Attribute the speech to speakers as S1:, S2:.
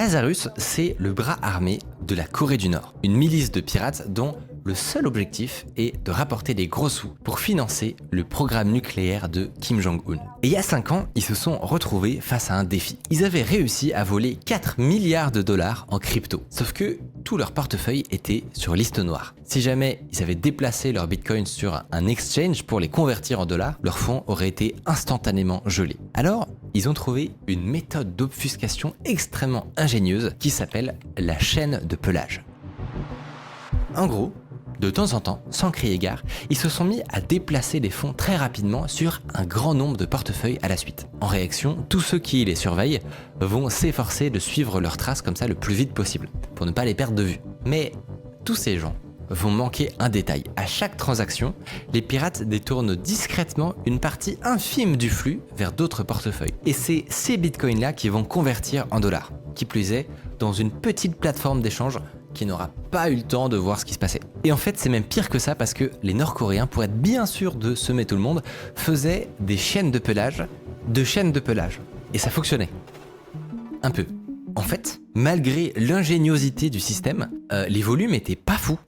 S1: Lazarus, c'est le bras armé de la Corée du Nord, une milice de pirates dont le seul objectif est de rapporter des gros sous pour financer le programme nucléaire de Kim Jong-un. Et il y a 5 ans, ils se sont retrouvés face à un défi. Ils avaient réussi à voler 4 milliards de dollars en crypto. Sauf que tout leur portefeuille était sur liste noire. Si jamais ils avaient déplacé leurs bitcoins sur un exchange pour les convertir en dollars, leurs fonds auraient été instantanément gelés. Alors, ils ont trouvé une méthode d'obfuscation extrêmement ingénieuse qui s'appelle la chaîne de pelage. En gros, de temps en temps, sans crier gare, ils se sont mis à déplacer les fonds très rapidement sur un grand nombre de portefeuilles à la suite. En réaction, tous ceux qui les surveillent vont s'efforcer de suivre leurs traces comme ça le plus vite possible, pour ne pas les perdre de vue. Mais tous ces gens vont manquer un détail. À chaque transaction, les pirates détournent discrètement une partie infime du flux vers d'autres portefeuilles. Et c'est ces bitcoins-là qui vont convertir en dollars. Qui plus est, dans une petite plateforme d'échange qui n'aura pas eu le temps de voir ce qui se passait. Et en fait, c'est même pire que ça parce que les Nord-Coréens, pour être bien sûrs de semer tout le monde, faisaient des chaînes de pelage, Et ça fonctionnait. Un peu. En fait, malgré l'ingéniosité du système, les volumes étaient pas fous.